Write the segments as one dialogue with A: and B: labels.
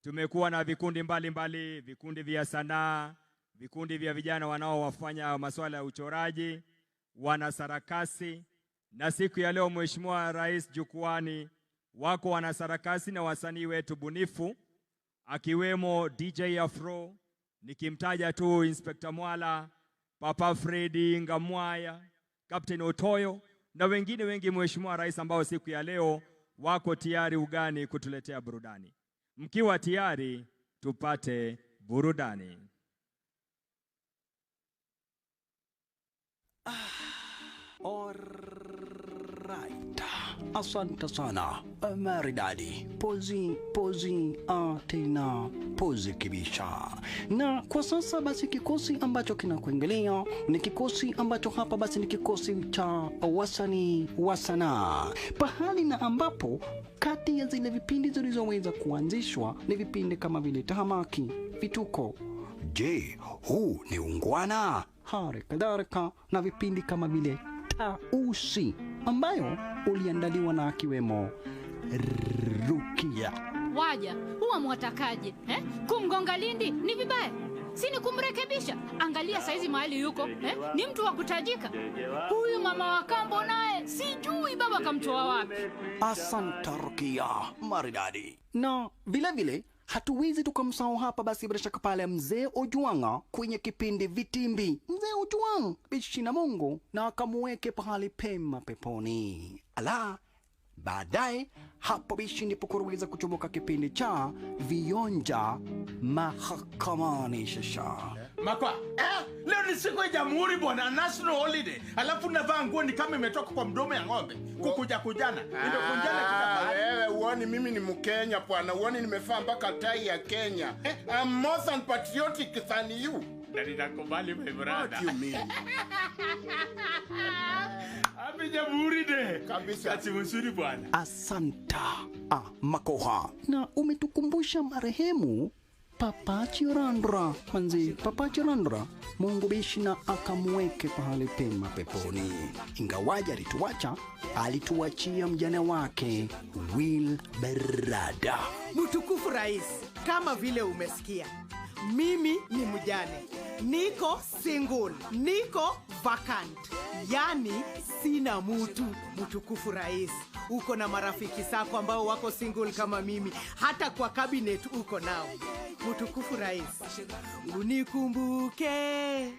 A: Tumekuwa na vikundi mbalimbali, vikundi vya sanaa, vikundi vya vijana wanaowafanya masuala ya uchoraji, wana sarakasi, na siku ya leo Mheshimiwa Rais jukwani wako wana sarakasi na wasanii wetu bunifu akiwemo DJ Afro, nikimtaja tu Inspector Mwala, Papa Freddy Ngamwaya, Captain Otoyo na wengine wengi Mheshimiwa Rais, ambao siku ya leo wako tayari ugani kutuletea burudani. Mkiwa tayari tupate burudani.
B: Alright. Asante sana. Maridadi. Pozi tena pozi kibisha. Na kwa sasa basi kikosi ambacho kinakuendelea ni kikosi ambacho hapa basi ni kikosi cha wasanii wa sanaa. Pahali na ambapo kati ya zile vipindi zilizoweza kuanzishwa ni vipindi kama vile tahamaki, vituko, je, huu ni ungwana, hali kadhalika na vipindi kama vile tausi ambayo uliandaliwa na akiwemo Rukia.
C: Waja, huwa mwatakaje? Kumgonga Lindi ni vibaya? Si ni kumrekebisha? Angalia saizi mahali yuko, ni mtu wa kutajika. Huyu mama wa kambo naye sijui baba kamtoa wapi.
B: Asante Rukia, maridadi. Na vile vile hatuwezi tukamsahau hapa basi bila shaka pale mzee Ojwanga kwenye kipindi Vitimbi. Mzee Ojwanga bishi na Mungu na akamuweke pahali pema peponi. Ala, baadaye hapo bishi ndipo kuweza kuchomoka kipindi cha Vionja Mahakamani shasha.
D: Makwa, leo ni siku ya Jamhuri bwana, national holiday. Alafu navaa nguo ni kama imetoka kwa mdomo ya ng'ombe. Kukuja kujana. Ndio kunjana kitapa.
E: Wewe uone mimi ni Mkenya bwana. Uone nimevaa mpaka tai ya Kenya. I'm more than patriotic than you.
D: Nani nakubali my brother.
E: What you mean?
D: Happy Jamhuri Day.
E: Kabisa.
D: Kati mzuri bwana.
B: Asanta. Makoha. Na umetukumbusha marehemu Papa Chirandra. Manzi, Papa Chirandra, Mungu bishi na akamuweke pahali pema peponi. Ingawaja alituachia mjane wake Will Berada.
F: Mtukufu Rais, kama vile umesikia, mimi ni mjane, niko single, niko vacant, yani sina mutu. Mtukufu Rais, uko na marafiki zako ambao wako single kama mimi, hata kwa cabinet uko nao. Mtukufu Rais, unikumbuke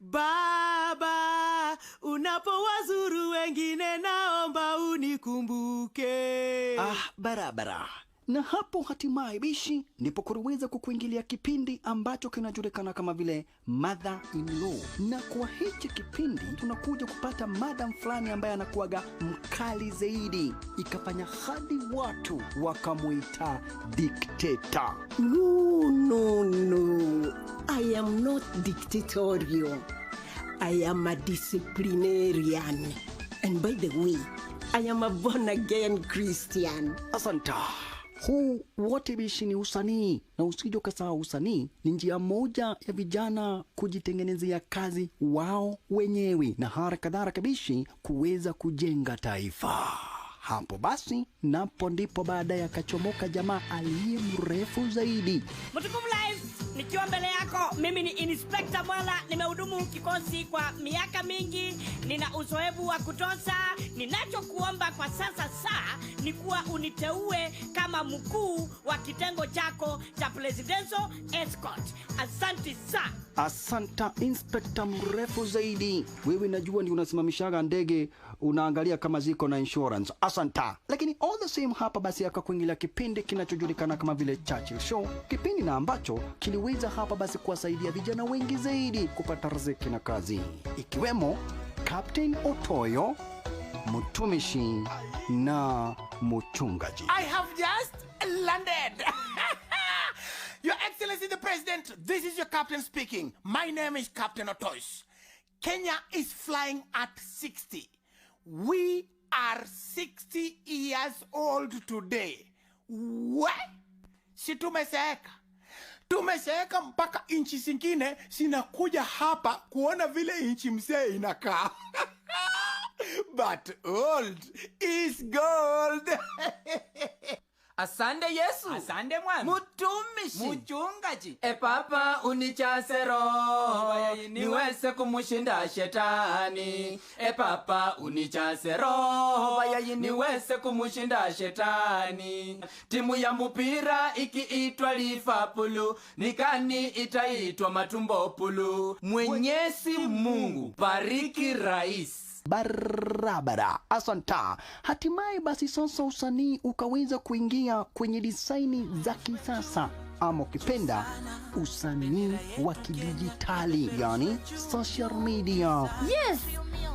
F: Baba, unapowazuru wengine naomba unikumbuke.
B: Barabara. Na hapo hatimaye bishi ndipo kuweza kukuingilia kipindi ambacho kinajulikana kama vile Mother in Law. Na kwa hichi kipindi tunakuja kupata madam fulani ambaye anakuaga mkali zaidi, ikafanya hadi watu wakamuita dictator.
G: No. I am not dictatorial. I am a disciplinarian. And by the way, I am a born again Christian.
B: Asanta. Huu wote bishi ni usanii, na usije ukasahau usanii ni njia moja ya vijana kujitengenezea kazi wao wenyewe na harakadhara bishi kuweza kujenga taifa. Hapo basi napo ndipo baadaye akachomoka jamaa aliye mrefu zaidi.
H: Mtukufu Live, nikiwa mbele yako, mimi ni Inspector Mwala, nimehudumu kikosi kwa miaka mingi, nina uzoefu wa kutosha. Ninachokuomba kwa sasa ni kuwa uniteue kama mkuu wa kitengo chako cha presidential escort. Asante sana.
B: Asanta Inspector mrefu zaidi. Wewe najua ni unasimamishaga ndege, unaangalia kama ziko na insurance. Asanta. Lakini all the same hapa basi akakuingilia kipindi kinachojulikana kama vile Churchill Show. Kipindi na ambacho kiliweza hapa basi kuwasaidia vijana wengi zaidi kupata riziki na kazi, ikiwemo Captain Otoyo, mtumishi na mchungaji.
D: I have just landed. Your Excellency the President, this is your captain speaking. My name is Captain Otoyo. Kenya is flying at 60. We are 60 years old today. What? Si tumeseeka. Tumeseeka mpaka inchi zingine sinakuja hapa kuona vile inchi mzee inakaa. But old is gold.
I: Asante Yesu.
J: Asante mwami.
I: Mutumishi.
J: Muchungaji.
I: Papa unichase roho niweze kumushinda shetani. Papa unichase roho niweze kumushinda shetani. Timu ya mpira ikiitwa Liverpool, nikani itaitwa matumbo pulu. Mwenyezi Mungu bariki rais.
B: Barabara, asanta. Hatimaye basi sasa usanii ukaweza kuingia kwenye disaini za kisasa, ama ukipenda usanii wa kidijitali, yani social media.
K: Yes,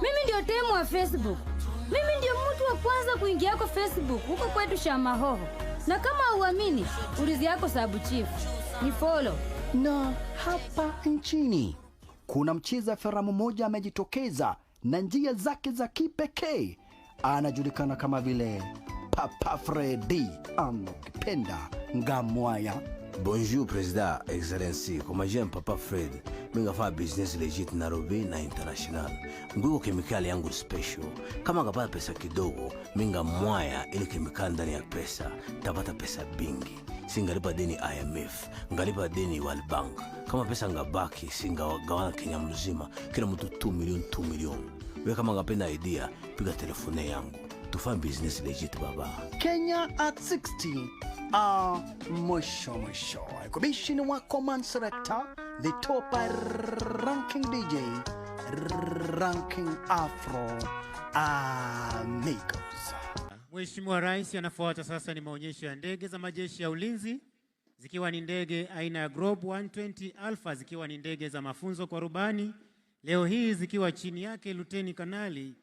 K: mimi ndio temu wa Facebook. Mimi ndio mtu wa kwanza kuingia kwa Facebook huko kwetu Shamahoho. Na kama uamini, ulizi yako Sabu Chief ni follow.
B: Na hapa nchini kuna mcheza filamu mmoja amejitokeza na njia zake za kipekee. Anajulikana kama vile Papa Freddy, ama ukipenda Ngamwaya.
L: Bonjour Président, Excellency. Comme j'aime Papa Fred, minga fa business legit Nairobi na international. Nguo kemikali yangu special. Kama ngapata pesa kidogo, minga mwaya ile kemikali ndani ya pesa, tapata pesa bingi. Singalipa deni IMF, ngalipa deni World Bank. Kama pesa ngabaki, singagawana Kenya mzima, kila mtu 2 million. Wewe kama ngapenda idea, piga telefone yangu. Tufanye business legit baba.
B: Kenya at 60. Mwisho. Kubishini wako man selector, the top ranking DJ, ranking Afro, amigos.
M: Mheshimiwa Rais, anafuata sasa ni maonyesho ya ndege za majeshi ya ulinzi, zikiwa ni ndege aina ya Globe 120 Alpha, zikiwa ni ndege za mafunzo kwa rubani. Leo hii zikiwa chini yake Luteni Kanali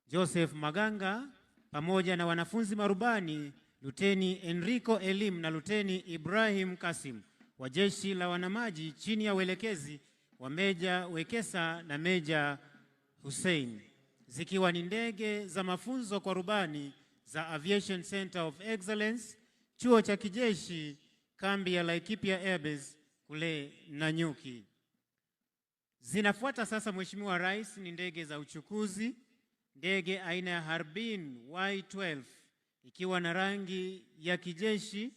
M: Joseph Maganga pamoja na wanafunzi marubani Luteni Enrico Elim na Luteni Ibrahim Kasim wa jeshi la wanamaji chini ya uelekezi wa Meja Wekesa na Meja Hussein, zikiwa ni ndege za mafunzo kwa rubani za Aviation Center of Excellence, chuo cha kijeshi, kambi ya Laikipia Airbase kule Nanyuki. Zinafuata sasa Mheshimiwa Rais ni ndege za uchukuzi, ndege aina ya Harbin Y12 ikiwa na rangi ya kijeshi,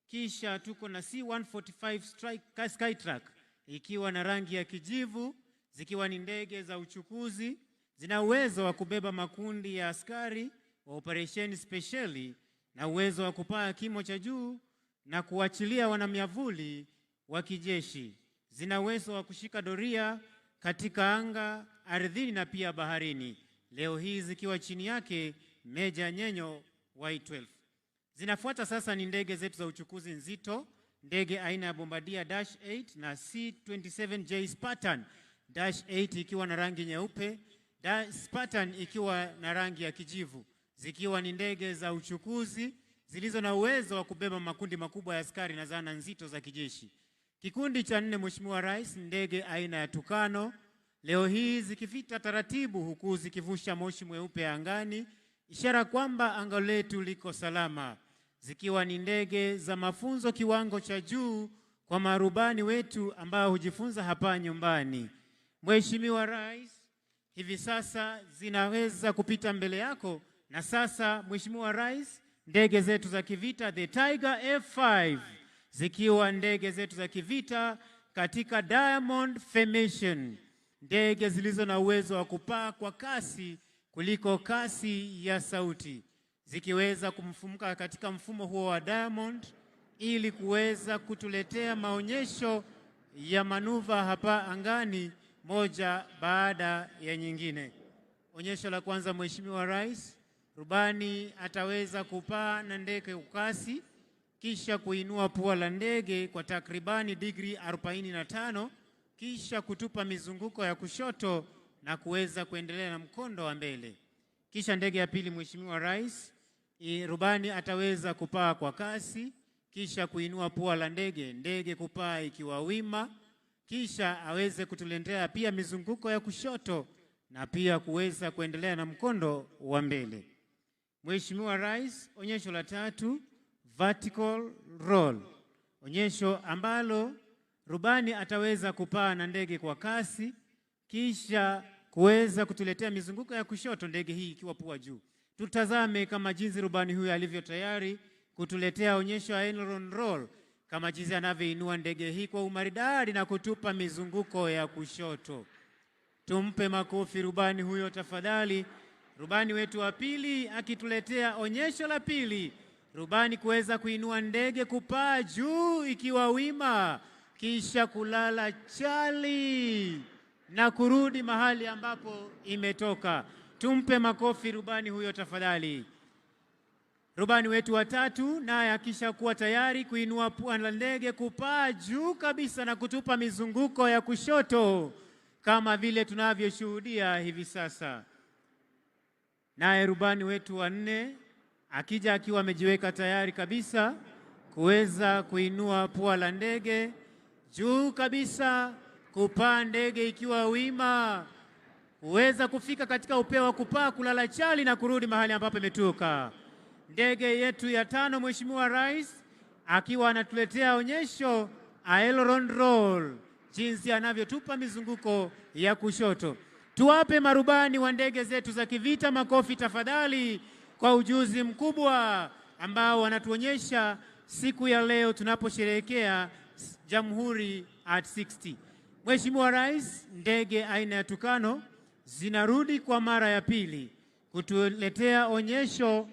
M: kisha tuko na C145 Skytrack ikiwa na rangi ya kijivu, zikiwa ni ndege za uchukuzi, zina uwezo wa kubeba makundi ya askari wa operesheni speciali na uwezo wa kupaa kimo cha juu na kuachilia wanamiavuli wa kijeshi. Zina uwezo wa kushika doria katika anga, ardhini na pia baharini. Leo hii zikiwa chini yake Meja Nyenyo Y12. Zinafuata sasa ni ndege zetu za uchukuzi nzito, ndege aina ya Bombardier Dash 8 na C-27J Spartan Dash 8 ikiwa na rangi nyeupe, Spartan ikiwa na rangi ya kijivu, zikiwa ni ndege za uchukuzi zilizo na uwezo wa kubeba makundi makubwa ya askari na zana nzito za kijeshi. Kikundi cha 4 Mheshimiwa Rais, ndege aina ya Tukano, leo hii zikifita taratibu huku zikivusha moshi mweupe angani, ishara kwamba anga letu liko salama, zikiwa ni ndege za mafunzo kiwango cha juu kwa marubani wetu ambao hujifunza hapa nyumbani. Mheshimiwa Rais, hivi sasa zinaweza kupita mbele yako, na sasa Mheshimiwa Rais, ndege zetu za kivita the Tiger F5 zikiwa ndege zetu za kivita katika Diamond Formation, ndege zilizo na uwezo wa kupaa kwa kasi kuliko kasi ya sauti, zikiweza kumfumuka katika mfumo huo wa Diamond ili kuweza kutuletea maonyesho ya manuva hapa angani moja baada ya nyingine. Onyesho la kwanza Mheshimiwa Rais, rubani ataweza kupaa na ndege kwa kasi kisha kuinua pua la ndege kwa takribani digrii 45 kisha kutupa mizunguko ya kushoto na kuweza kuendelea na mkondo wa mbele. Kisha ndege ya pili Mheshimiwa Rais, rubani ataweza kupaa kwa kasi kisha kuinua pua la ndege kupaa ikiwa wima, kisha aweze kutuletea pia mizunguko ya kushoto na pia kuweza kuendelea na mkondo wa mbele. Mheshimiwa Rais, onyesho la tatu vertical roll, onyesho ambalo rubani ataweza kupaa na ndege kwa kasi kisha kuweza kutuletea mizunguko ya kushoto, ndege hii ikiwa pua juu. Tutazame kama jinsi rubani huyu alivyo tayari kutuletea onyesho ya aileron roll kama jinsi anavyoinua ndege hii kwa umaridadi na kutupa mizunguko ya kushoto. Tumpe makofi rubani huyo tafadhali. Rubani wetu wa pili akituletea onyesho la pili. Rubani kuweza kuinua ndege kupaa juu ikiwa wima, kisha kulala chali na kurudi mahali ambapo imetoka. Tumpe makofi rubani huyo tafadhali. Rubani wetu wa tatu naye akisha kuwa tayari kuinua pua la ndege kupaa juu kabisa na kutupa mizunguko ya kushoto kama vile tunavyoshuhudia hivi sasa. Naye rubani wetu wa nne akija akiwa amejiweka tayari kabisa kuweza kuinua pua la ndege juu kabisa, kupaa ndege ikiwa wima, kuweza kufika katika upeo wa kupaa, kulala chali na kurudi mahali ambapo imetoka. Ndege yetu ya tano, Mheshimiwa Rais akiwa anatuletea onyesho aileron roll, jinsi anavyotupa mizunguko ya kushoto. Tuwape marubani wa ndege zetu za kivita makofi tafadhali kwa ujuzi mkubwa ambao wanatuonyesha siku ya leo tunaposherehekea Jamhuri at 60. Mheshimiwa Rais, ndege aina ya Tukano zinarudi kwa mara ya pili kutuletea onyesho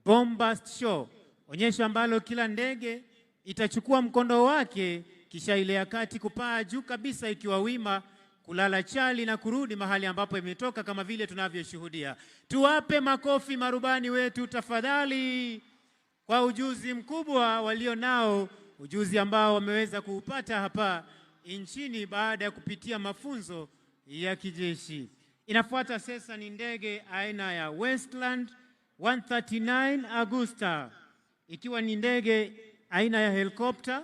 M: bombast show, onyesho ambalo kila ndege itachukua mkondo wake kisha ile ya kati kupaa juu kabisa ikiwa wima, kulala chali na kurudi mahali ambapo imetoka kama vile tunavyoshuhudia. Tuwape makofi marubani wetu tafadhali kwa ujuzi mkubwa walio nao, ujuzi ambao wameweza kuupata hapa nchini baada ya kupitia mafunzo ya kijeshi. Inafuata sasa ni ndege aina ya Westland 139 Augusta, ikiwa ni ndege aina ya helikopta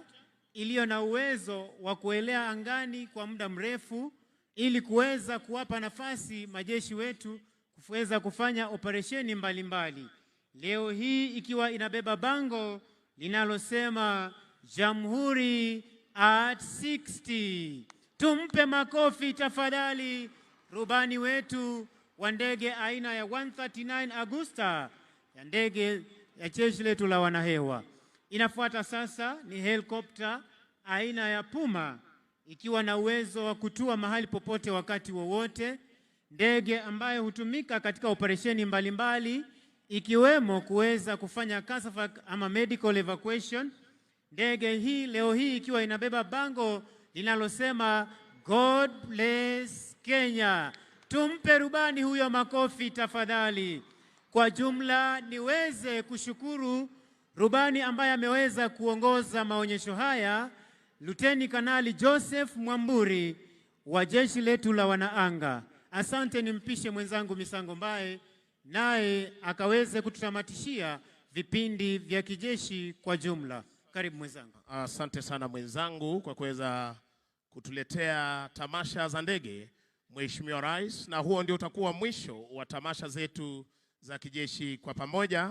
M: iliyo na uwezo wa kuelea angani kwa muda mrefu ili kuweza kuwapa nafasi majeshi wetu kuweza kufanya operesheni mbalimbali. Leo hii ikiwa inabeba bango linalosema Jamhuri at 60. Tumpe makofi tafadhali rubani wetu wa ndege aina ya 139 Augusta ya ndege ya jeshi letu la wanahewa. Inafuata sasa ni helikopta aina ya Puma ikiwa na uwezo wa kutua mahali popote wakati wowote, ndege ambayo hutumika katika operesheni mbalimbali ikiwemo kuweza kufanya CASAFAC ama medical evacuation. Ndege hii leo hii ikiwa inabeba bango linalosema God bless Kenya. Tumpe rubani huyo makofi tafadhali. Kwa jumla niweze kushukuru rubani ambaye ameweza kuongoza maonyesho haya, Luteni Kanali Joseph Mwamburi wa jeshi letu la wanaanga. Asante, nimpishe mwenzangu Misango Mbae naye akaweze kututamatishia vipindi vya kijeshi kwa jumla. Karibu mwenzangu.
D: Asante sana mwenzangu kwa kuweza kutuletea tamasha za ndege, Mheshimiwa Rais, na huo ndio utakuwa mwisho wa tamasha zetu za kijeshi kwa pamoja.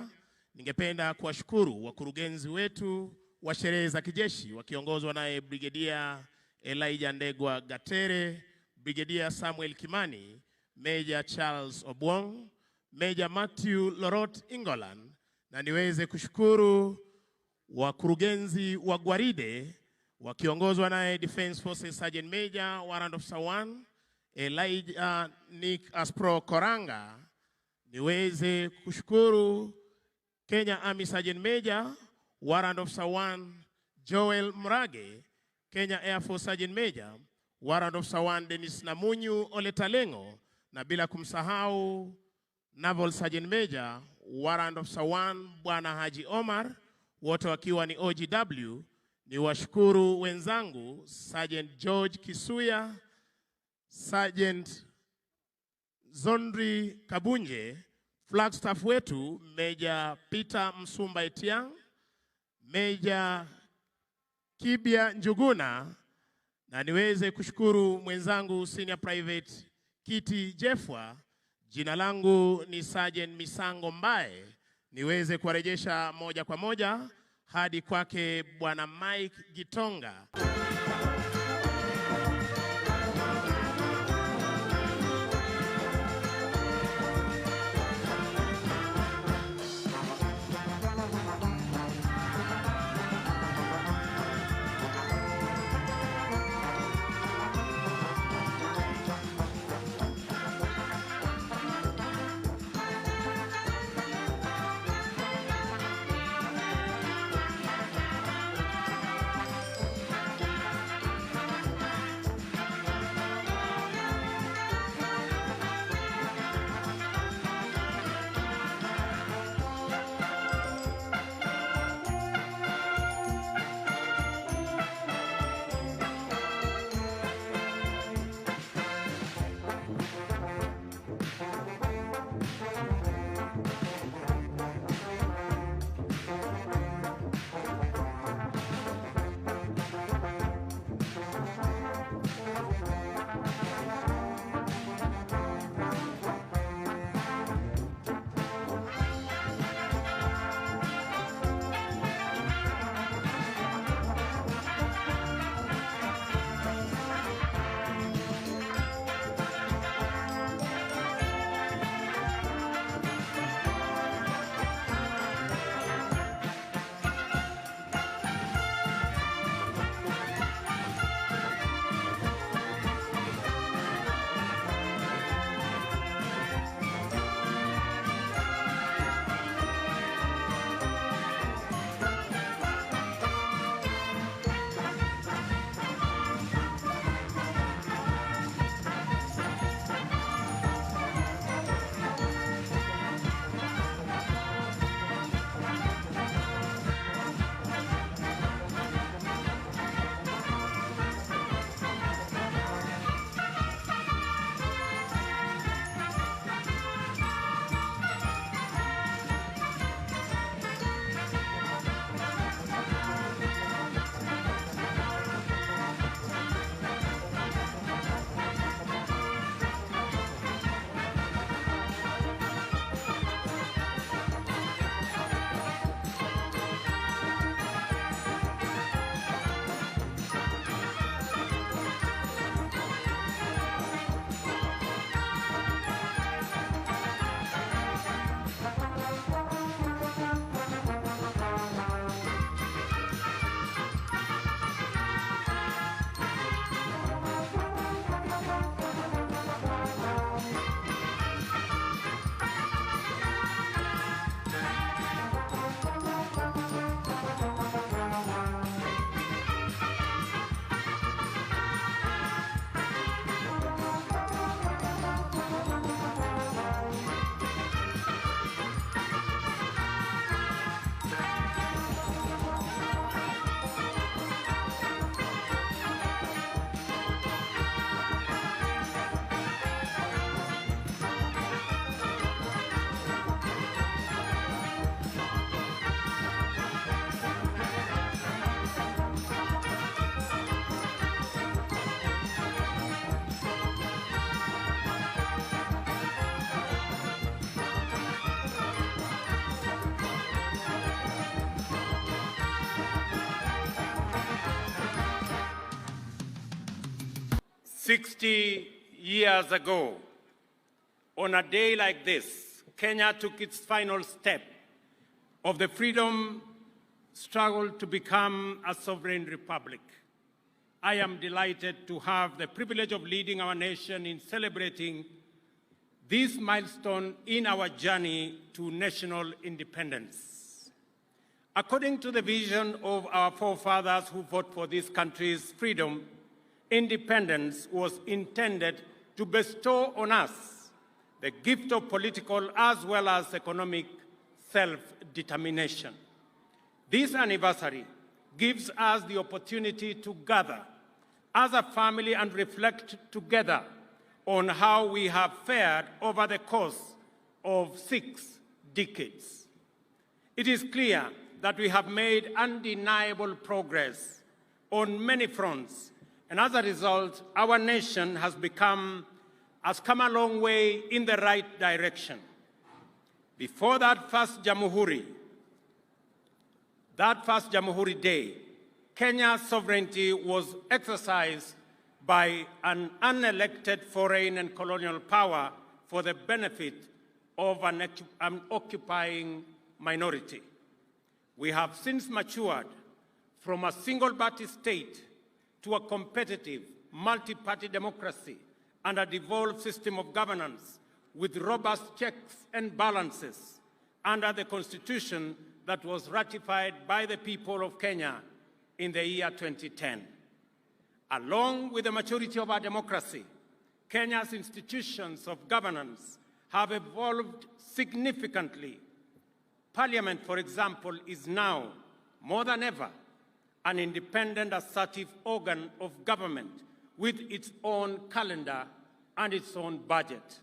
D: Ningependa kuwashukuru wakurugenzi wetu wa sherehe za kijeshi wakiongozwa naye Brigedia Elijah Ndegwa Gatere, Brigedia Samuel Kimani, Major Charles Obwong, Major Matthew Lorot Ingolan, na niweze kushukuru wakurugenzi wa gwaride wakiongozwa naye Defense Forces Sergeant Major Warrant Officer 1 Elijah Nick Aspro Koranga. Niweze kushukuru Kenya Army Sergeant Major Warrant Officer 1 Joel Mrage, Kenya Air Force Sergeant Major Warrant Officer 1 Dennis Namunyu Oletalengo, na bila kumsahau Naval Sergeant Major Warrant Officer 1 Bwana Haji Omar, wote wakiwa ni OGW. Ni washukuru wenzangu Sergeant George Kisuya, Sergeant Zondri Kabunje, Flagstaff wetu Major Peter Msumba Etiang, Major Kibia Njuguna, na niweze kushukuru mwenzangu Senior Private Kiti Jefwa. Jina langu ni Sergeant Misango Mbae. Niweze kuwarejesha moja kwa moja hadi kwake Bwana Mike Gitonga.
J: 60 years ago, on a day like this, Kenya took its final step of the freedom struggle to become a sovereign republic. I am delighted to have the privilege of leading our nation in celebrating this milestone in our journey to national independence. According to the vision of our forefathers who fought for this country's freedom, independence was intended to bestow on us the gift of political as well as economic self-determination. This anniversary gives us the opportunity to gather as a family and reflect together on how we have fared over the course of 6 decades. It is clear that we have made undeniable progress on many fronts, and as a result, our nation has come a long way in the right direction. Before that first JAMHURI Day, Kenya's sovereignty was exercised by an unelected foreign and colonial power for the benefit of an occupying minority. We have since matured from a single-party state to a competitive, multi-party democracy and a devolved system of governance with robust checks and balances under the Constitution that was ratified by the people of Kenya in the year 2010. Along with the maturity of our democracy, Kenya's institutions of governance have evolved significantly. Parliament, for example, is now, more than ever, an independent, assertive organ of government with its own calendar and its own budget.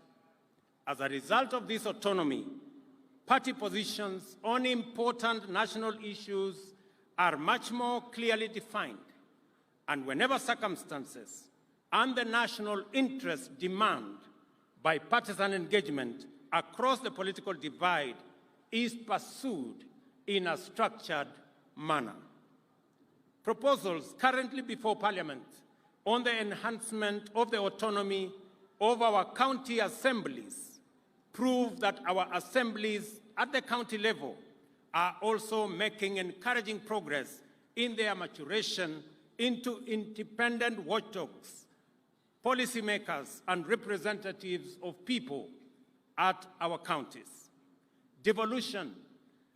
J: As a result of this autonomy, party positions on important national issues are much more clearly defined, and whenever circumstances and the national interest demand, bipartisan engagement across the political divide is pursued in a structured manner. Proposals currently before Parliament on the enhancement of the autonomy of our county assemblies prove that our assemblies at the county level are also making encouraging progress in their maturation into independent watchdogs, policymakers, and representatives of people at our counties. Devolution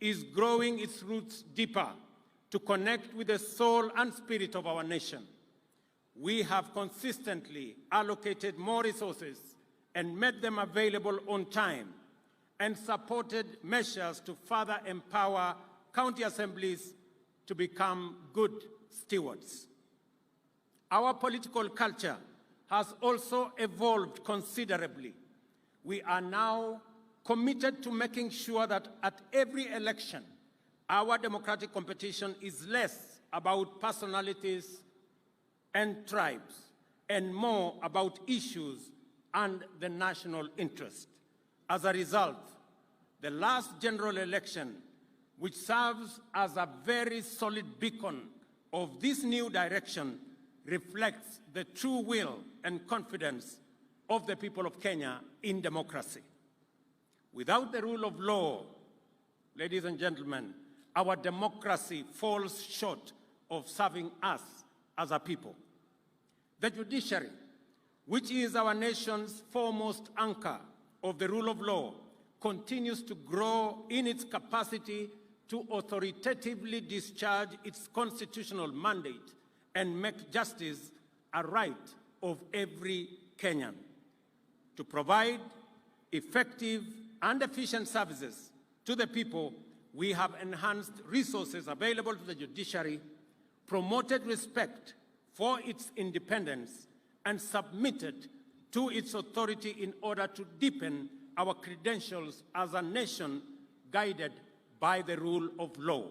J: is growing its roots deeper to connect with the soul and spirit of our nation. We have consistently allocated more resources and made them available on time, and supported measures to further empower county assemblies to become good stewards. Our political culture has also evolved considerably. We are now committed to making sure that at every election, our democratic competition is less about personalities and tribes and more about issues and the national interest. As a result, the last general election, which serves as a very solid beacon of this new direction, reflects the true will and confidence of the people of Kenya in democracy. Without the rule of law, ladies and gentlemen, our democracy falls short of serving us as a people. The judiciary, which is our nation's foremost anchor of the rule of law, continues to grow in its capacity to authoritatively discharge its constitutional mandate and make justice a right of every Kenyan. To provide effective and efficient services to the people, we have enhanced resources available to the judiciary, promoted respect for its independence, and submitted to its authority in order to deepen our credentials as a nation guided by the rule of law.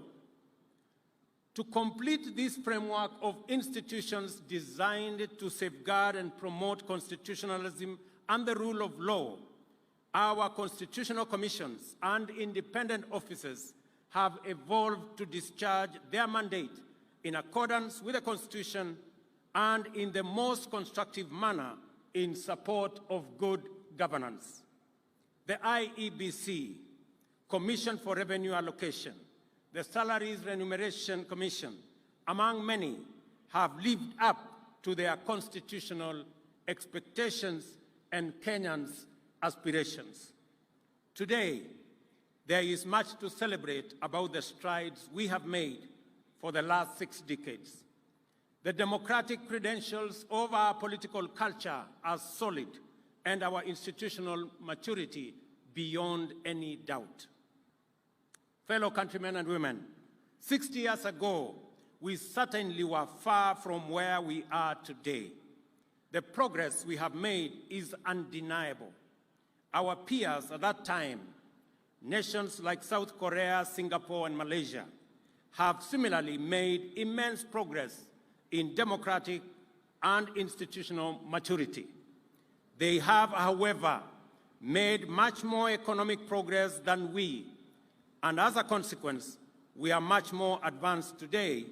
J: To complete this framework of institutions designed to safeguard and promote constitutionalism and the rule of law, our constitutional commissions and independent offices have evolved to discharge their mandate in accordance with the Constitution and in the most constructive manner in support of good governance. The IEBC, Commission for Revenue Allocation, the Salaries Remuneration Commission, among many, have lived up to their constitutional expectations and Kenyans' aspirations. Today, there is much to celebrate about the strides we have made for the last 6 decades. The democratic credentials of our political culture are solid and our institutional maturity beyond any doubt. Fellow countrymen and women, 60 years ago, we certainly were far from where we are today. The progress we have made is undeniable. Our peers at that time, nations like South Korea, Singapore, and Malaysia, have similarly made immense progress in democratic and institutional maturity. They have, however, made much more economic progress than we, and as a consequence, we are much more advanced today.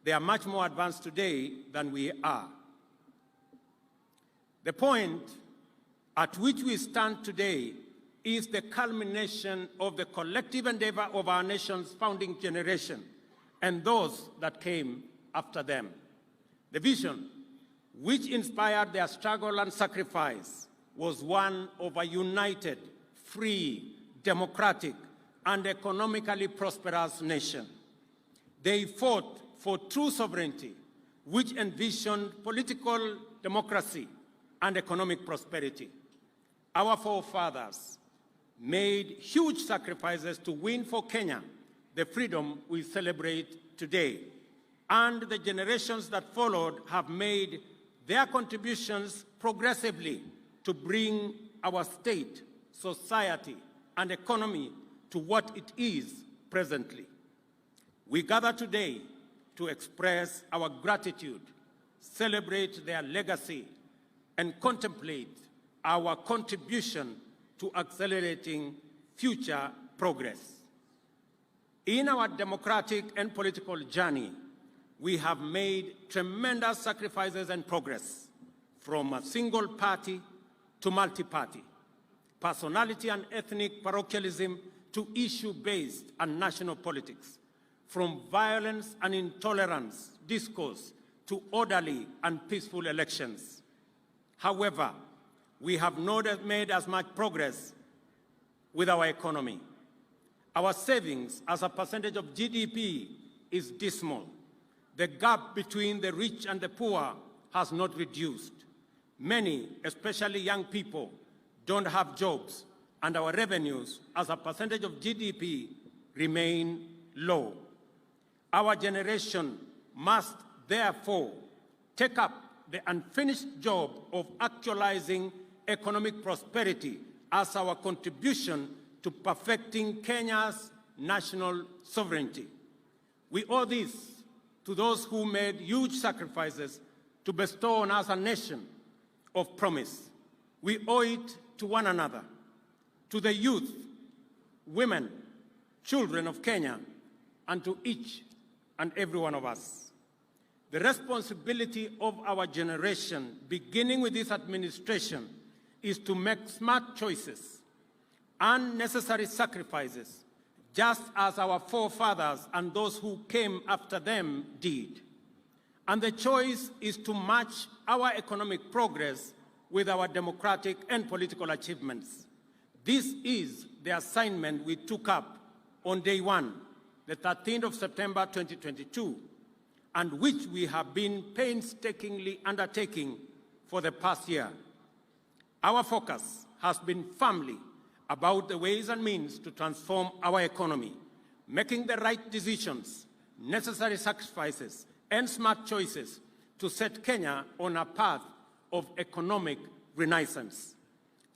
J: They are much more advanced today than we are. The point at which we stand today is the culmination of the collective endeavor of our nation's founding generation and those that came after them. The vision, which inspired their struggle and sacrifice, was one of a united, free, democratic, and economically prosperous nation. They fought for true sovereignty, which envisioned political democracy and economic prosperity. Our forefathers made huge sacrifices to win for Kenya the freedom we celebrate today, and the generations that followed have made their contributions progressively to bring our state, society, and economy to what it is presently. We gather today to express our gratitude, celebrate their legacy, and contemplate our contribution to accelerating future progress. In our democratic and political journey, we have made tremendous sacrifices and progress, from a single party to multi-party, personality and ethnic parochialism to issue-based and national politics, from violence and intolerance discourse to orderly and peaceful elections. However, we have not made as much progress with our economy. Our savings as a percentage of GDP is dismal. The gap between the rich and the poor has not reduced. Many, especially young people, don't have jobs, and our revenues as a percentage of GDP remain low. Our generation must therefore take up the unfinished job of actualizing economic prosperity as our contribution to perfecting Kenya's national sovereignty. We owe this to those who made huge sacrifices to bestow on us a nation of promise. We owe it to one another, to the youth, women, children of Kenya, and to each and every one of us. The responsibility of our generation, beginning with this administration, is to make smart choices and necessary sacrifices, just as our forefathers and those who came after them did. And the choice is to match our economic progress with our democratic and political achievements. This is the assignment we took up on day one, the 13th of September 2022, and which we have been painstakingly undertaking for the past year. Our focus has been firmly about the ways and means to transform our economy, making the right decisions, necessary sacrifices, and smart choices to set Kenya on a path of economic renaissance.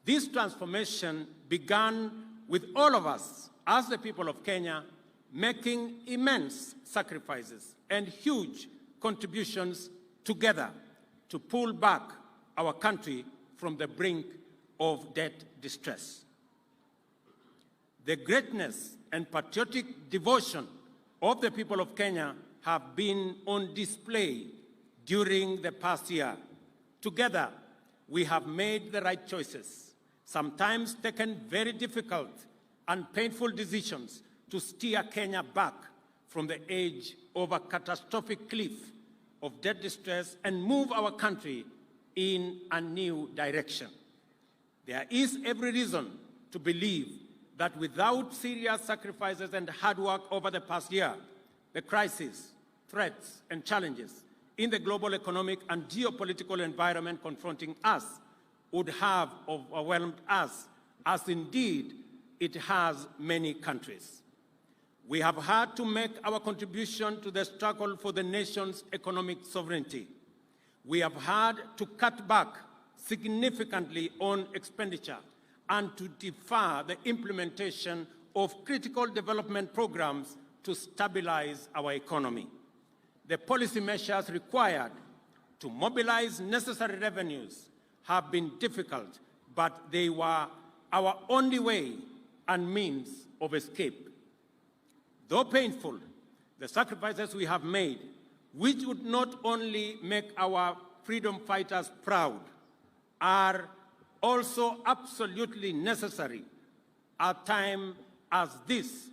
J: This transformation began with all of us, as the people of Kenya, making immense sacrifices and huge contributions together to pull back our country from the brink of debt distress. The greatness and patriotic devotion of the people of Kenya have been on display during the past year. Together, we have made the right choices, sometimes taken very difficult and painful decisions to steer Kenya back from the edge of a catastrophic cliff of debt distress and move our country in a new direction. There is every reason to believe that without serious sacrifices and hard work over the past year, the crises, threats, and challenges in the global economic and geopolitical environment confronting us would have overwhelmed us, as indeed it has many countries. We have had to make our contribution to the struggle for the nation's economic sovereignty. We have had to cut back significantly on expenditure and to defer the implementation of critical development programs to stabilize our economy. The policy measures required to mobilize necessary revenues have been difficult, but they were our only way and means of escape. Though painful, the sacrifices we have made, which would not only make our freedom fighters proud, are also absolutely necessary at a time as this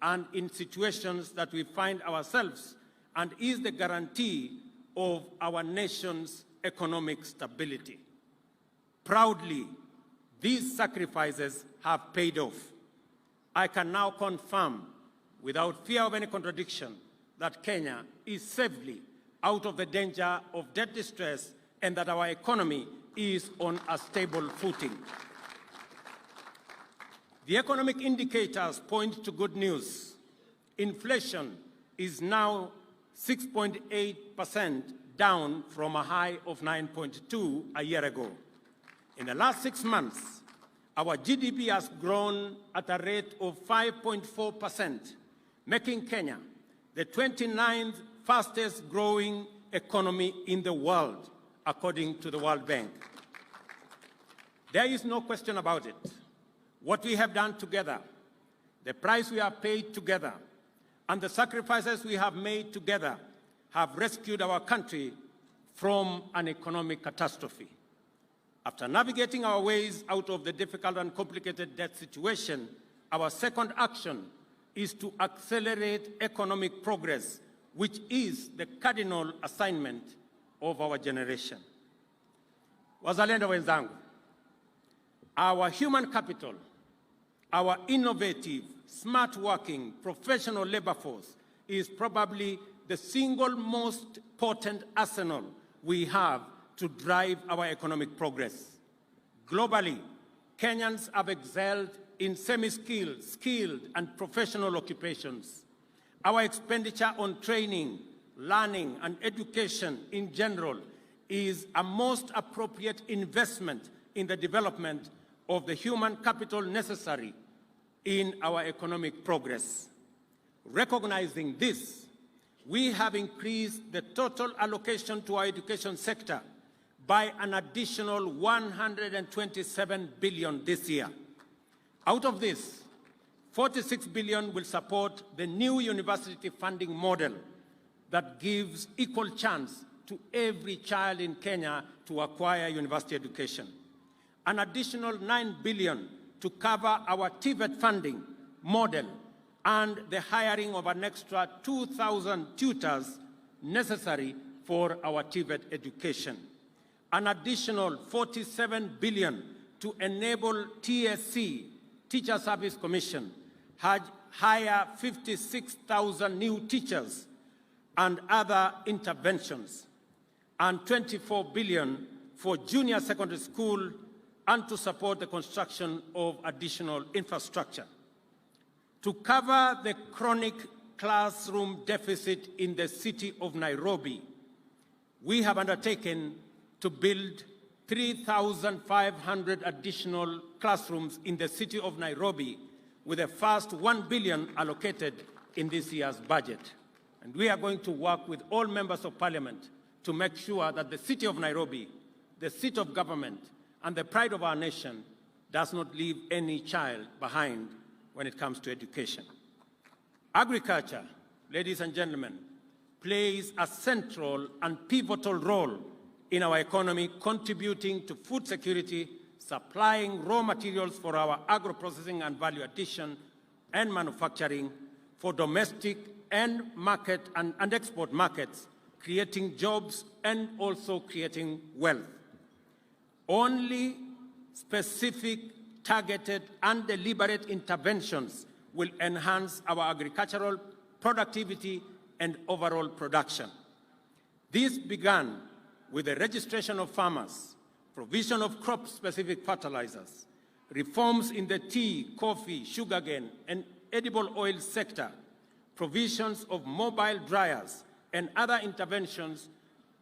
J: and in situations that we find ourselves, and is the guarantee of our nation's economic stability. Proudly, these sacrifices have paid off. I can now confirm, without fear of any contradiction, that Kenya is safely out of the danger of debt distress and that our economy is on a stable footing. The economic indicators point to good news. Inflation is now 6.8%, down from a high of 9.2% a year ago. In the last 6 months, our GDP has grown at a rate of 5.4%, making Kenya the 29th fastest growing economy in the world, according to the World Bank. There is no question about it. What we have done together, the price we have paid together, and the sacrifices we have made together have rescued our country from an economic catastrophe. After navigating our ways out of the difficult and complicated debt situation, our second action is to accelerate economic progress, which is the cardinal assignment of our generation. Wazalendo wenzangu, our human capital, our innovative, smart working, professional labor force is probably the single most potent arsenal we have to drive our economic progress. Globally, Kenyans have excelled in semi-skilled, skilled, and professional occupations. Our expenditure on training, learning, and education in general is a most appropriate investment in the development of the human capital necessary in our economic progress. Recognizing this, we have increased the total allocation to our education sector by an additional 127 billion this year. Out of this, 46 billion will support the new university funding model that gives equal chance to every child in Kenya to acquire university education. An additional 9 billion to cover our TVET funding model and the hiring of an extra 2,000 tutors necessary for our TVET education. An additional 47 billion to enable TSC, Teacher Service Commission, hire 56,000 new teachers and other interventions, and 24 billion for junior secondary school and to support the construction of additional infrastructure. To cover the chronic classroom deficit in the city of Nairobi, we have undertaken to build 3,500 additional classrooms in the city of Nairobi, with the first 1 billion allocated in this year's budget. And we are going to work with all members of parliament to make sure that the city of Nairobi, the seat of government, and the pride of our nation does not leave any child behind when it comes to education. Agriculture, ladies and gentlemen, plays a central and pivotal role in our economy, contributing to food security, supplying raw materials for our agro-processing and value addition and manufacturing, for domestic and market and export markets, creating jobs and also creating wealth. Only specific, targeted, and deliberate interventions will enhance our agricultural productivity and overall production. This began with the registration of farmers, provision of crop-specific fertilizers, reforms in the tea, coffee, sugarcane, and edible oil sector, provisions of mobile dryers, and other interventions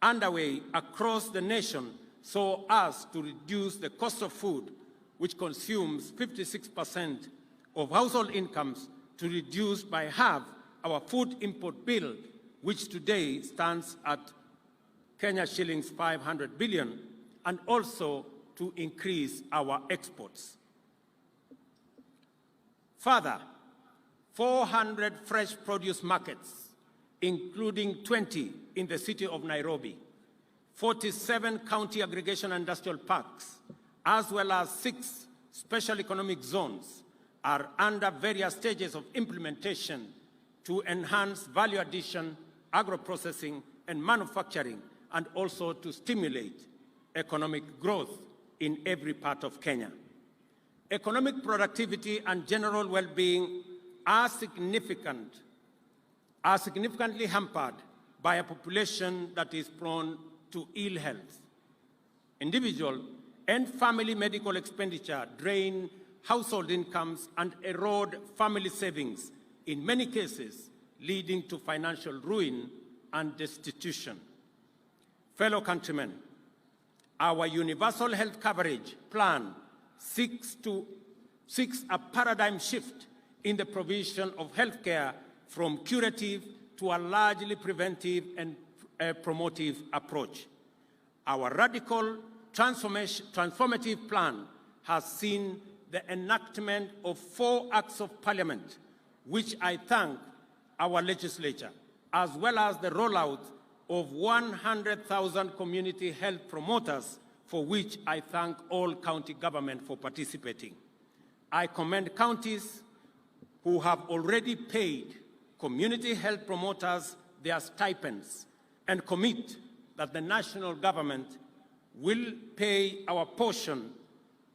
J: underway across the nation so as to reduce the cost of food, which consumes 56% of household incomes, to reduce by half our food import bill, which today stands at Kenya shillings 500 billion, and also to increase our exports. Further, 400 fresh produce markets, including 20 in the city of Nairobi, 47 county aggregation industrial parks, as well as 6 special economic zones, are under various stages of implementation to enhance value addition, agro-processing, and manufacturing, and also to stimulate economic growth in every part of Kenya. Economic productivity and general well-being are significantly hampered by a population that is prone to ill health. Individual and family medical expenditure drain household incomes and erode family savings, in many cases leading to financial ruin and destitution. Fellow countrymen, our universal health coverage plan seeks a paradigm shift in the provision of healthcare from curative to a largely preventive and promotive approach. Our radical transformative plan has seen the enactment of 4 acts of parliament, which I thank our legislature, as well as the rollout of 100,000 community health promoters, for which I thank all county government for participating. I commend counties who have already paid community health promoters their stipends and commit that the national government will pay our portion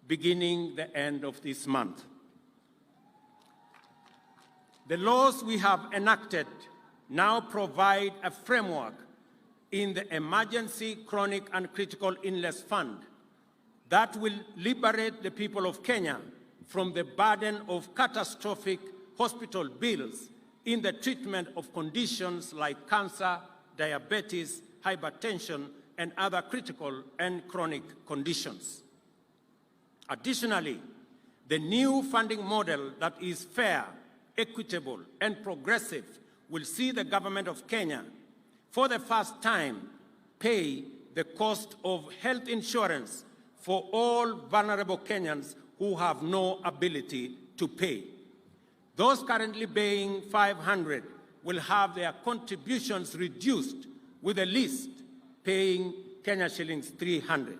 J: beginning the end of this month. The laws we have enacted now provide a framework in the Emergency, Chronic, and Critical Illness Fund that will liberate the people of Kenya from the burden of catastrophic hospital bills in the treatment of conditions like cancer, diabetes, hypertension, and other critical and chronic conditions. Additionally, the new funding model that is fair, equitable, and progressive will see the government of Kenya, for the first time, pay the cost of health insurance for all vulnerable Kenyans who have no ability to pay. Those currently paying 500 will have their contributions reduced, with the least paying Kenya shillings 300.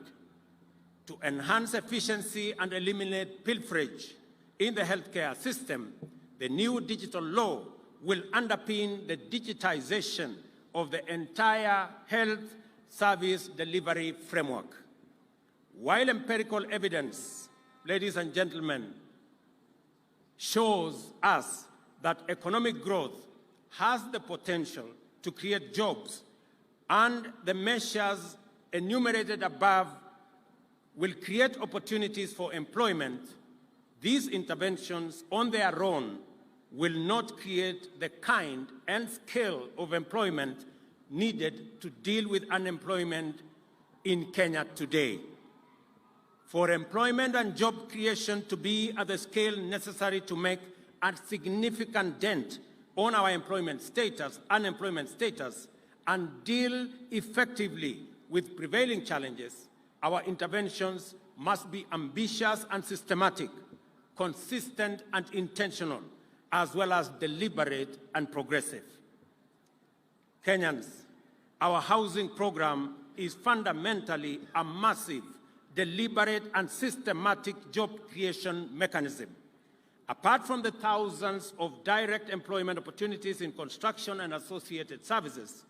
J: To enhance efficiency and eliminate pilferage in the healthcare system, the new digital law will underpin the digitization of the entire health service delivery framework. While empirical evidence, ladies and gentlemen, shows us that economic growth has the potential to create jobs, and the measures enumerated above will create opportunities for employment, these interventions on their own will not create the kind and scale of employment needed to deal with unemployment in Kenya today. For employment and job creation to be at the scale necessary to make a significant dent on our unemployment status, and deal effectively with prevailing challenges, our interventions must be ambitious and systematic, consistent and intentional, as well as deliberate and progressive. Kenyans, our housing program is fundamentally a massive, deliberate, and systematic job creation mechanism. Apart from the thousands of direct employment opportunities in construction and associated services,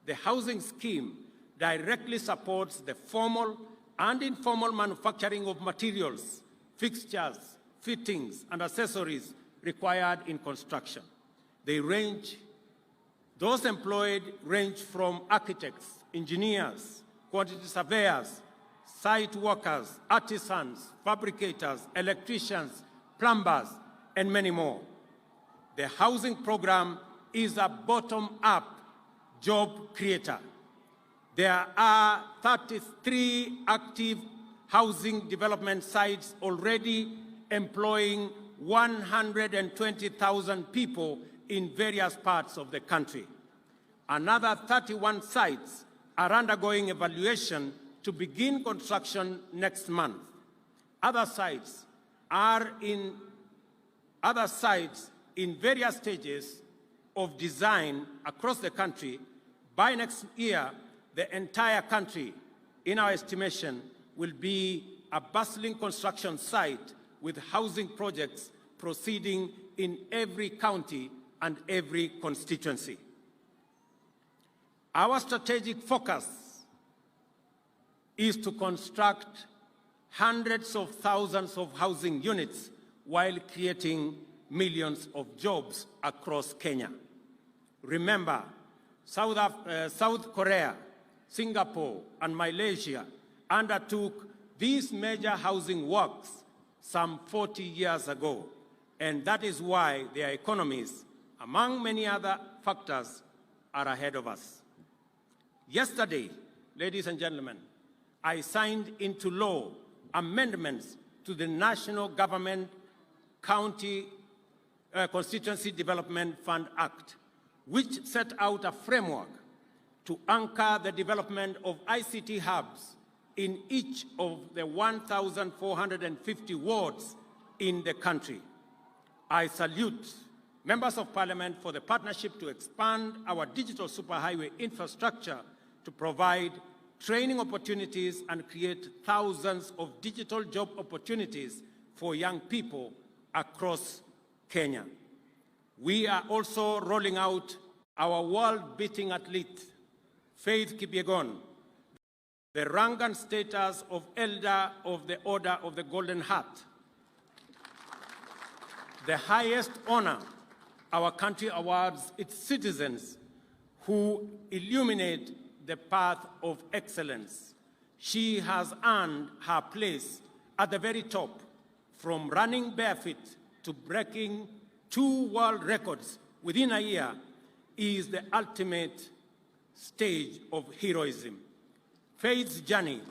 J: the housing scheme directly supports the formal and informal manufacturing of materials, fixtures, fittings, and accessories required in construction. Those employed range from architects, engineers, quantity surveyors, site workers, artisans, fabricators, electricians, plumbers, and many more. The housing program is a bottom-up job creator. There are 33 active housing development sites already employing 120,000 people in various parts of the country. Another 31 sites are undergoing evaluation to begin construction next month. Other sites in various stages of design across the country. By next year, the entire country, in our estimation, will be a bustling construction site with housing projects proceeding in every county and every constituency. Our strategic focus is to construct hundreds of thousands of housing units while creating millions of jobs across Kenya. Remember, South Korea, Singapore, and Malaysia undertook these major housing works some 40 years ago, and that is why their economies, among many other factors, are ahead of us. Yesterday, ladies and gentlemen, I signed into law amendments to the National Government Constituency Development Fund Act, which set out a framework to anchor the development of ICT hubs in each of the 1,450 wards in the country. I salute members of Parliament for the partnership to expand our digital superhighway infrastructure to provide training opportunities and create thousands of digital job opportunities for young people across Kenya. We are also rolling out our world-beating athlete, Faith Kipyegon, the rank and status of Elder of the Order of the Golden Heart, the highest honor our country awards its citizens who illuminate the path of excellence. She has earned her place at the very top, from running barefoot to breaking 2 world records within a year, is the ultimate stage of heroism. Faith's journey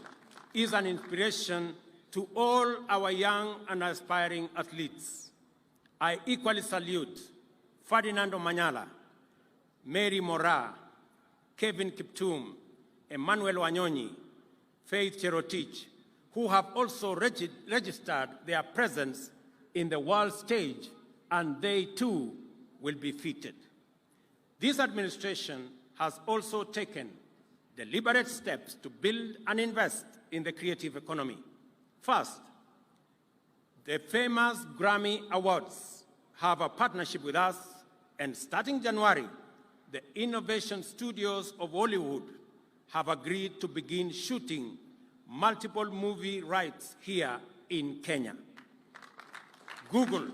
J: is an inspiration to all our young and aspiring athletes. I equally salute Ferdinando Manyala, Mary Mora, Kevin Kiptum, Emmanuel Wanyonyi, Faith Cherotich, who have also registered their presence in the world stage, and they too will be feted. This administration has also taken deliberate steps to build and invest in the creative economy. First, the famous Grammy Awards have a partnership with us, and starting January, the Innovation Studios of Hollywood have agreed to begin shooting multiple movie rights here in Kenya. Google,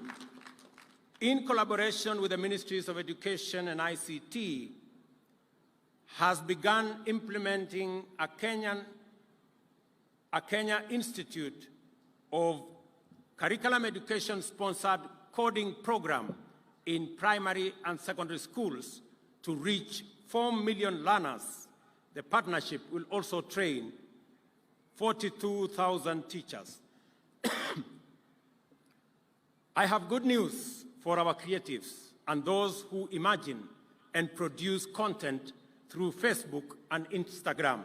J: in collaboration with the Ministries of Education and ICT, has begun implementing a Kenya Institute of Curriculum Education-sponsored coding program in primary and secondary schools to reach 4 million learners. The partnership will also train 42,000 teachers. I have good news for our creatives and those who imagine and produce content through Facebook and Instagram.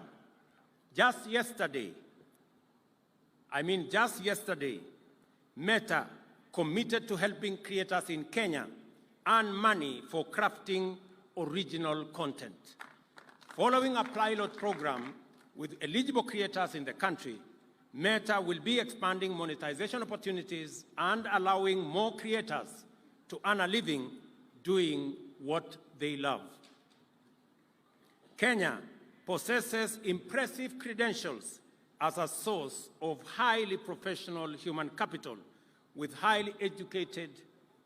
J: Just yesterday, Meta committed to helping creators in Kenya earn money for crafting original content. Following a pilot program with eligible creators in the country, Meta will be expanding monetization opportunities and allowing more creators to earn a living doing what they love. Kenya possesses impressive credentials as a source of highly professional human capital with highly educated,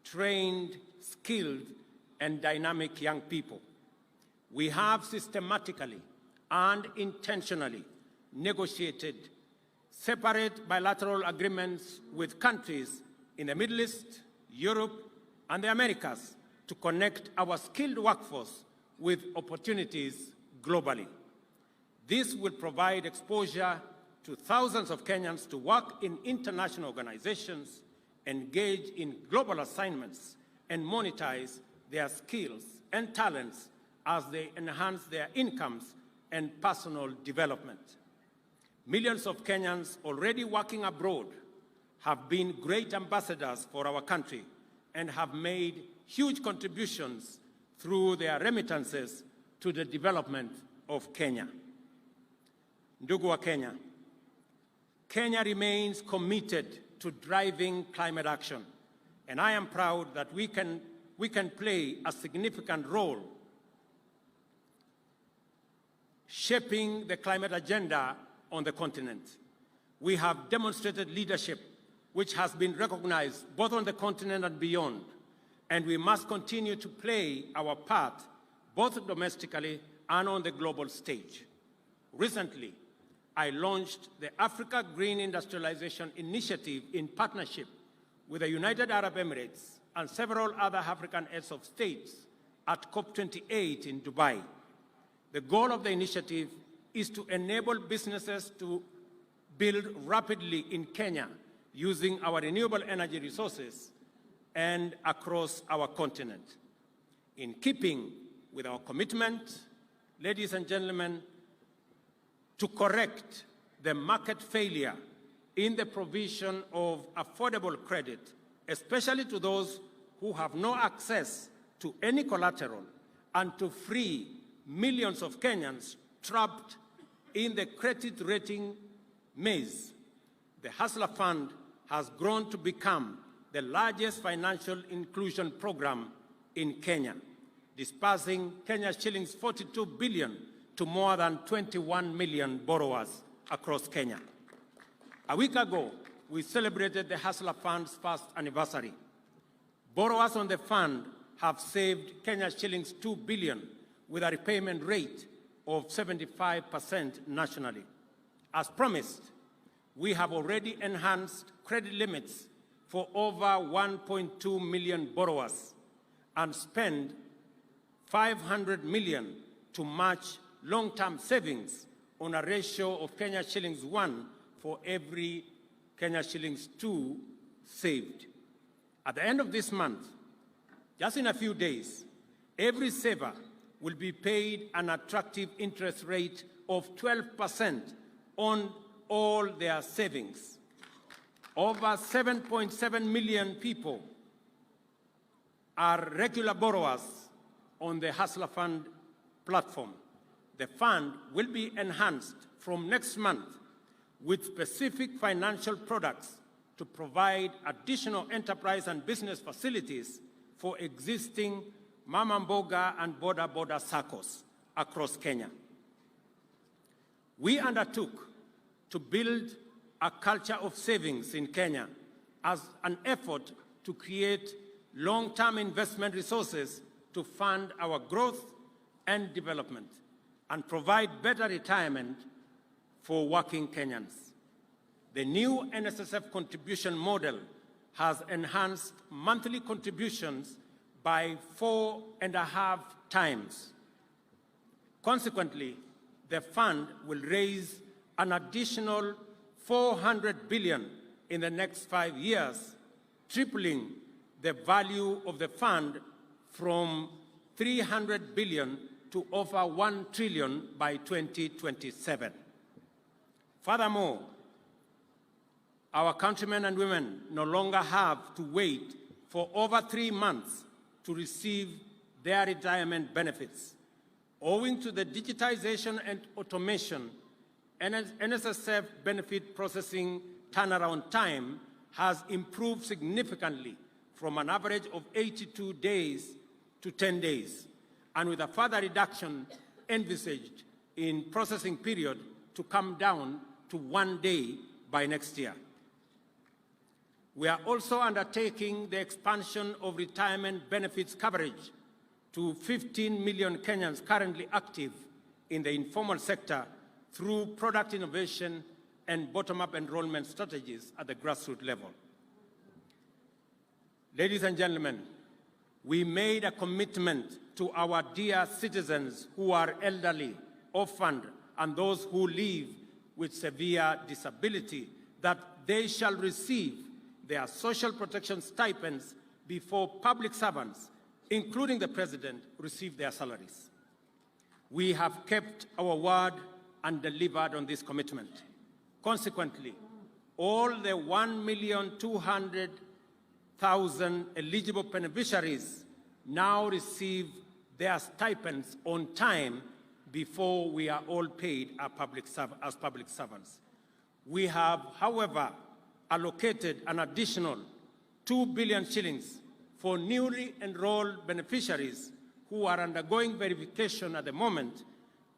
J: trained, skilled, and dynamic young people. We have systematically and intentionally negotiated separate bilateral agreements with countries in the Middle East, Europe, and the Americas to connect our skilled workforce with opportunities globally. This will provide exposure to thousands of Kenyans to work in international organizations, engage in global assignments, and monetize their skills and talents as they enhance their incomes and personal development. Millions of Kenyans already working abroad have been great ambassadors for our country and have made huge contributions through their remittances to the development of Kenya. Ndugu wa Kenya, Kenya remains committed to driving climate action, and I am proud that we can play a significant role shaping the climate agenda on the continent. We have demonstrated leadership which has been recognized both on the continent and beyond, and we must continue to play our part both domestically and on the global stage. Recently, I launched the Africa Green Industrialization Initiative in partnership with the United Arab Emirates and several other African heads of states at COP28 in Dubai. The goal of the initiative is to enable businesses to build rapidly in Kenya using our renewable energy resources and across our continent. In keeping with our commitment, ladies and gentlemen, to correct the market failure in the provision of affordable credit, especially to those who have no access to any collateral, and to free millions of Kenyans trapped in the credit rating maze, the Hustler Fund has grown to become the largest financial inclusion program in Kenya, dispersing Kenya's shillings 42 billion to more than 21 million borrowers across Kenya. A week ago, we celebrated the Hustler Fund's first anniversary. Borrowers on the fund have saved Kenya's shillings 2 billion with a repayment rate of 75% nationally. As promised, we have already enhanced credit limits for over 1.2 million borrowers and spent 500 million to match long-term savings on a ratio of Kenya shillings 1 for every Kenya shillings 2 saved. At the end of this month, just in a few days, every saver will be paid an attractive interest rate of 12% on all their savings. Over 7.7 million people are regular borrowers on the Hustler Fund platform. The fund will be enhanced from next month with specific financial products to provide additional enterprise and business facilities for existing Mama Mboga and Boda Boda SACCOs across Kenya. We undertook to build a culture of savings in Kenya as an effort to create long-term investment resources to fund our growth and development and provide better retirement for working Kenyans. The new NSSF contribution model has enhanced monthly contributions by 4.5 times. Consequently, the fund will raise an additional 400 billion in the next 5 years, tripling the value of the fund from 300 billion to over 1 trillion by 2027. Furthermore, our countrymen and women no longer have to wait for over 3 months to receive their retirement benefits. Owing to the digitization and automation, NSSF benefit processing turnaround time has improved significantly from an average of 82 days to 10 days, and with a further reduction envisaged in processing period to come down to 1 day by next year. We are also undertaking the expansion of retirement benefits coverage to 15 million Kenyans currently active in the informal sector through product innovation and bottom-up enrollment strategies at the grassroots level. Ladies and gentlemen, we made a commitment to our dear citizens who are elderly, orphaned, and those who live with severe disability that they shall receive their social protection stipends before public servants, including the president, receive their salaries. We have kept our word and delivered on this commitment. Consequently, all the 1,200,000 eligible beneficiaries now receive their stipends on time before we are all paid as public servants. We have, however, allocated an additional 2 billion shillings for newly enrolled beneficiaries who are undergoing verification at the moment,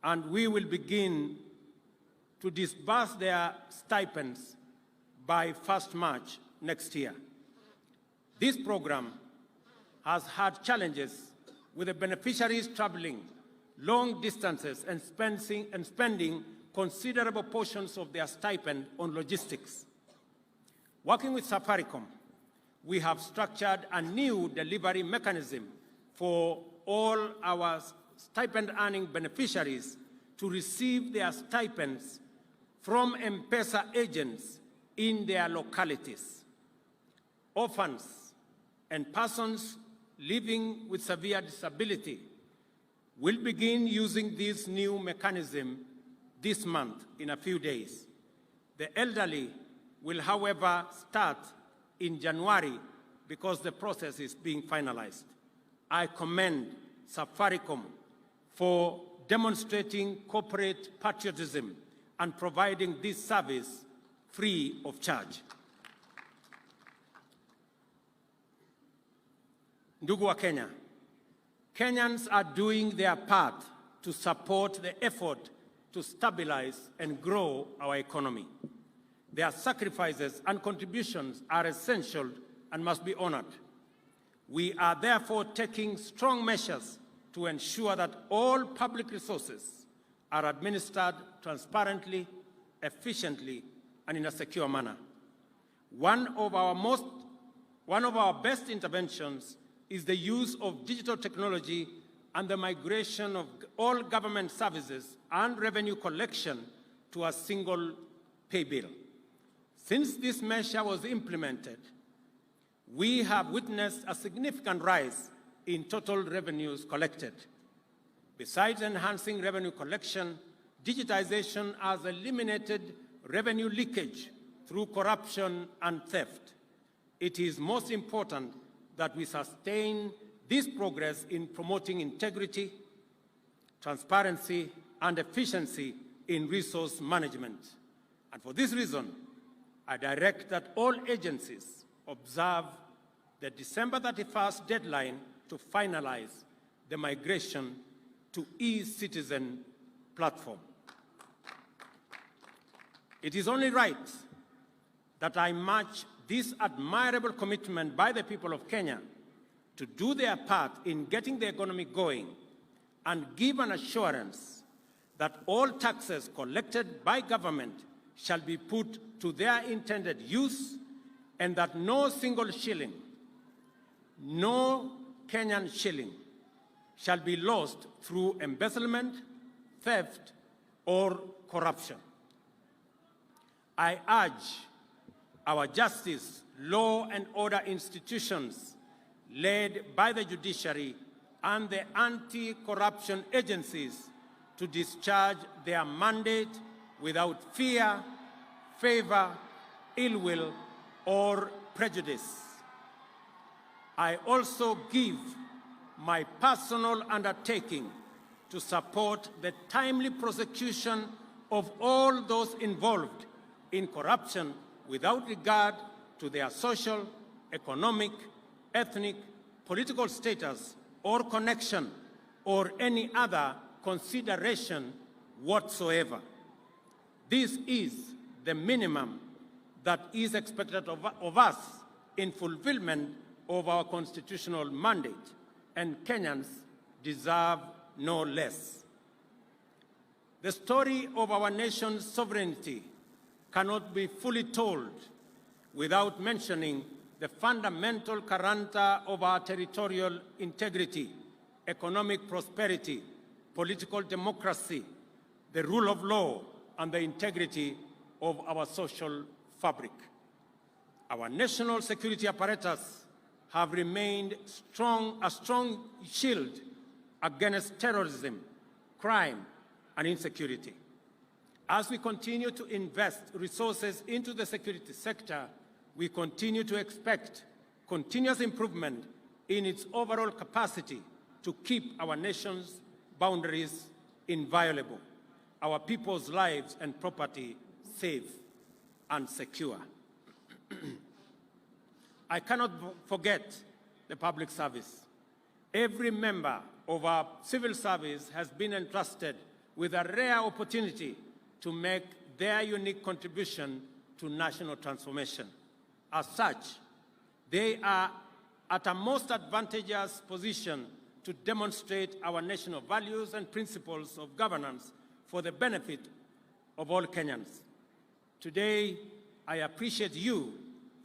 J: and we will begin to disburse their stipends by 1st March next year. This program has had challenges with the beneficiaries traveling long distances and spending considerable portions of their stipend on logistics. Working with Safaricom, we have structured a new delivery mechanism for all our stipend-earning beneficiaries to receive their stipends from M-Pesa agents in their localities. Orphans and persons living with severe disability will begin using this new mechanism this month in a few days. The elderly will, however, start in January because the process is being finalized. I commend Safaricom for demonstrating corporate patriotism and providing this service free of charge. Ndugu wa Kenya, Kenyans are doing their part to support the effort to stabilize and grow our economy. Their sacrifices and contributions are essential and must be honored. We are therefore taking strong measures to ensure that all public resources are administered transparently, efficiently, and in a secure manner. One of our best interventions is the use of digital technology and the migration of all government services and revenue collection to a single pay bill. Since this measure was implemented, we have witnessed a significant rise in total revenues collected. Besides enhancing revenue collection, digitization has eliminated revenue leakage through corruption and theft. It is most important that we sustain this progress in promoting integrity, transparency, and efficiency in resource management. And for this reason, I direct that all agencies observe the December 31st deadline to finalize the migration to e-citizen platform. It is only right that I match this admirable commitment by the people of Kenya to do their part in getting the economy going and give an assurance that all taxes collected by government shall be put to their intended use and that no single shilling, no Kenyan shilling, shall be lost through embezzlement, theft, or corruption. I urge our justice, law, and order institutions led by the judiciary and the anti-corruption agencies to discharge their mandate without fear, favor, ill will, or prejudice. I also give my personal undertaking to support the timely prosecution of all those involved in corruption without regard to their social, economic, ethnic, political status or connection or any other consideration whatsoever. This is the minimum that is expected of us in fulfillment of our constitutional mandate, and Kenyans deserve no less. The story of our nation's sovereignty cannot be fully told without mentioning the fundamental character of our territorial integrity, economic prosperity, political democracy, the rule of law, and the integrity of our social fabric. Our national security apparatus have remained a strong shield against terrorism, crime, and insecurity. As we continue to invest resources into the security sector, we continue to expect continuous improvement in its overall capacity to keep our nation's boundaries inviolable, our people's lives and property safe and secure. I cannot forget the public service. Every member of our civil service has been entrusted with a rare opportunity to make their unique contribution to national transformation. As such, they are at a most advantageous position to demonstrate our national values and principles of governance for the benefit of all Kenyans. Today, I appreciate you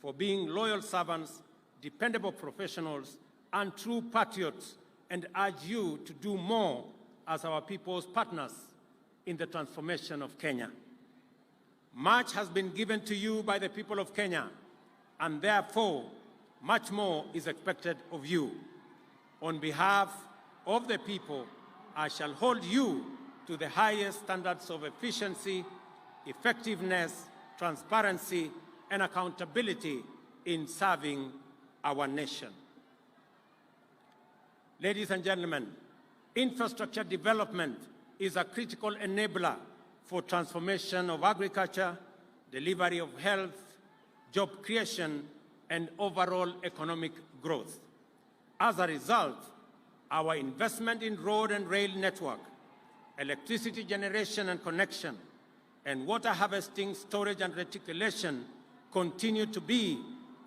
J: for being loyal servants, dependable professionals, and true patriots, and urge you to do more as our people's partners in the transformation of Kenya. Much has been given to you by the people of Kenya, and therefore, much more is expected of you. On behalf of the people, I shall hold you to the highest standards of efficiency, effectiveness, transparency, and accountability in serving our nation. Ladies and gentlemen, infrastructure development is a critical enabler for transformation of agriculture, delivery of health, job creation, and overall economic growth. As a result, our investment in road and rail network, electricity generation and connection, and water harvesting, storage, and reticulation continue to be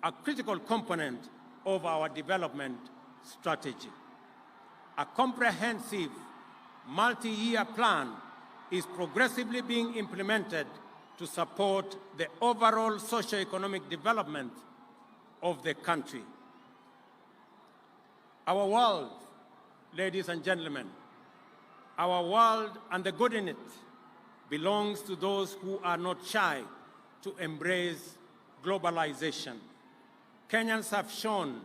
J: a critical component of our development strategy. A comprehensive multi-year plan is progressively being implemented to support the overall socio-economic development of the country. Our world, ladies and gentlemen, our world and the good in it belongs to those who are not shy to embrace globalization. Kenyans have shown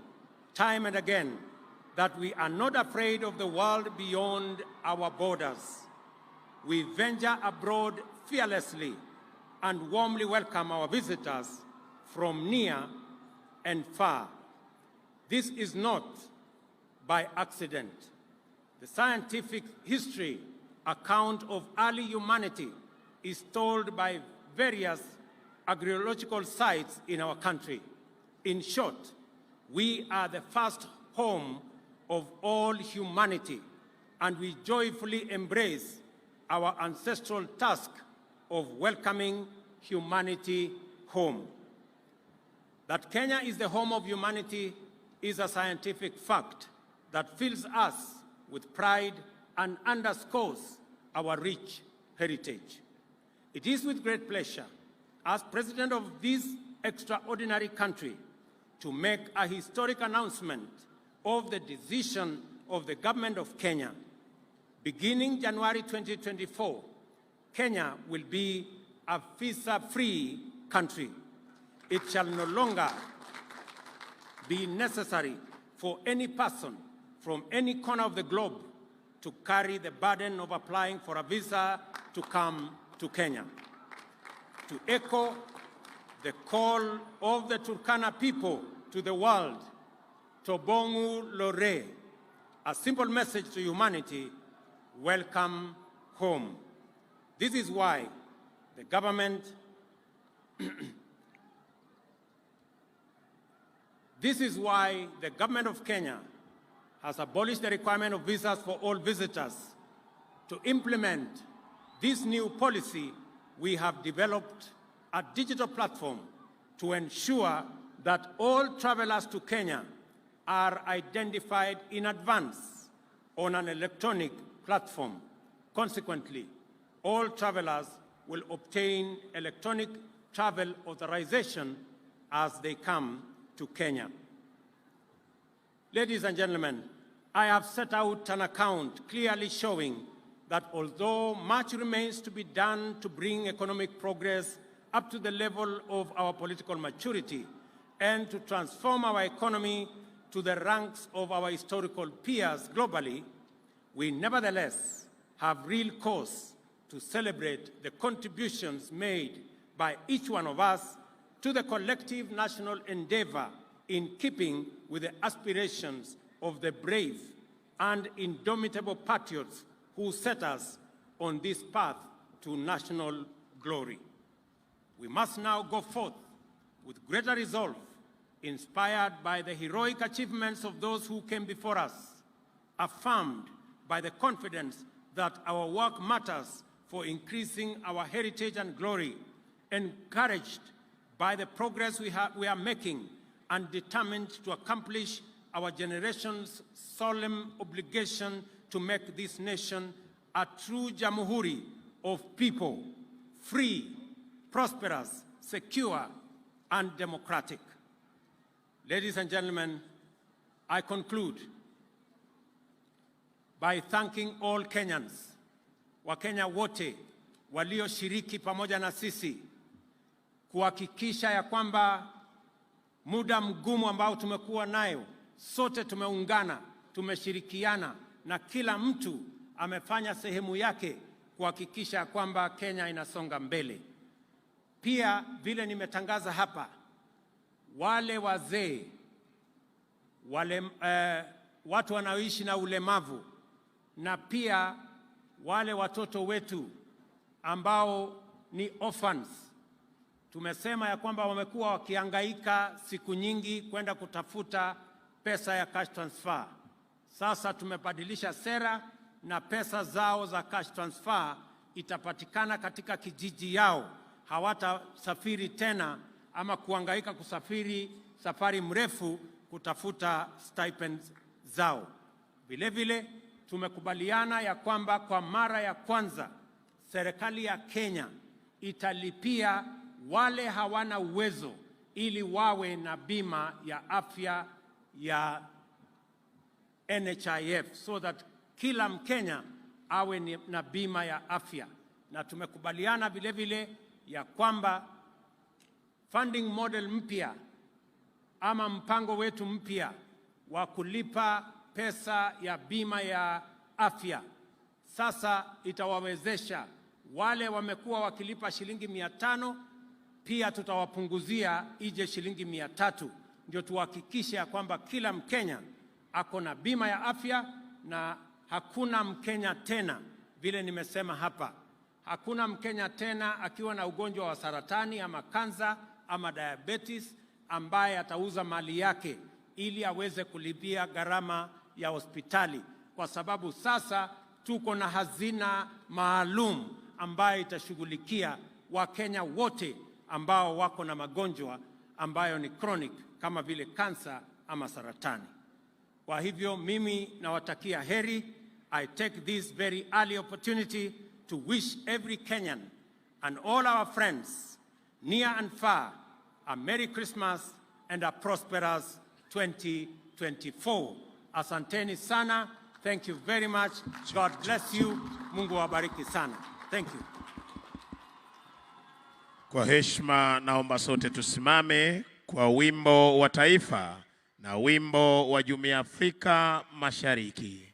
J: time and again that we are not afraid of the world beyond our borders. We venture abroad fearlessly and warmly welcome our visitors from near and far. This is not by accident. The scientific history account of early humanity is told by various archaeological sites in our country. In short, we are the first home of all humanity, and we joyfully embrace our ancestral task of welcoming humanity home. That Kenya is the home of humanity is a scientific fact that fills us with pride and underscores our rich heritage. It is with great pleasure, as President of this extraordinary country, to make a historic announcement of the decision of the government of Kenya. Beginning January 2024, Kenya will be a visa-free country. It shall no longer be necessary for any person from any corner of the globe to carry the burden of applying for a visa to come to Kenya. To echo the call of the Turkana people to the world, Tobongu Lore, a simple message to humanity: welcome home. This is why the government of Kenya has abolished the requirement of visas for all visitors. To implement this new policy, we have developed a digital platform to ensure that all travelers to Kenya are identified in advance on an electronic platform. Consequently, all travelers will obtain electronic travel authorization as they come to Kenya. Ladies and gentlemen, I have set out an account clearly showing that although much remains to be done to bring economic progress up to the level of our political maturity and to transform our economy to the ranks of our historical peers globally, we nevertheless have real cause to celebrate the contributions made by each one of us to the collective national endeavor in keeping with the aspirations of the brave and indomitable patriots who set us on this path to national glory. We must now go forth with greater resolve, inspired by the heroic achievements of those who came before us, affirmed by the confidence that our work matters for increasing our heritage and glory, encouraged by the progress we are making, and determined to accomplish our generation's solemn obligation to make this nation a true JAMHURI of people, free, prosperous, secure, and democratic. Ladies and gentlemen, I conclude by thanking all Kenyans, Wakenya wote walioshiriki pamoja na sisi kuhakikisha ya kwamba muda mgumu ambao tumekuwa nayo, sote tumeungana, tumeshirikiana na kila mtu amefanya sehemu yake kuhakikisha kwamba Kenya inasonga mbele. Pia vile nimetangaza hapa, wale wazee, watu wanaoishi na ulemavu, na pia wale watoto wetu ambao ni orphans, tumesema ya kwamba wamekuwa wakihangaika siku nyingi kwenda kutafuta pesa ya cash transfer. Sasa tumebadilisha sera na pesa zao za cash transfer itapatikana katika kijiji yao. Hawatasafiri tena ama kuhangaika kusafiri safari mrefu kutafuta stipends zao. Vile vile tumekubaliana ya kwamba kwa mara ya kwanza serikali ya Kenya italipia wale hawana uwezo ili wawe na bima ya afya ya NHIF, so that kila Mkenya awe na bima ya afya. Na tumekubaliana vile vile ya kwamba funding model mpya ama mpango wetu mpya wa kulipa pesa ya bima ya afya sasa itawawezesha wale wamekuwa wakilipa shilingi 500, pia tutawapunguzia ije shilingi 300, ndio tuhakikishe ya kwamba kila Mkenya ako na bima ya afya. Na hakuna Mkenya tena, vile nimesema hapa, hakuna Mkenya tena akiwa na ugonjwa wa saratani ama kansa ama diabetes ambaye atauza mali yake ili aweze kulipia gharama ya hospitali, kwa sababu sasa tuko na hazina maalum ambayo itashughulikia Wakenya wote ambao wako na magonjwa ambayo ni chronic kama vile kansa ama saratani. Kwa hivyo mimi nawatakia heri. I take this very early opportunity to wish every Kenyan and all our friends near and far a Merry Christmas and a prosperous 2024. Asanteni sana. Thank you very much. God bless you. Mungu wabariki sana. Thank you.
N: Kwa heshima naomba sote tusimame kwa wimbo wa taifa na wimbo wa Jumuiya ya Afrika Mashariki.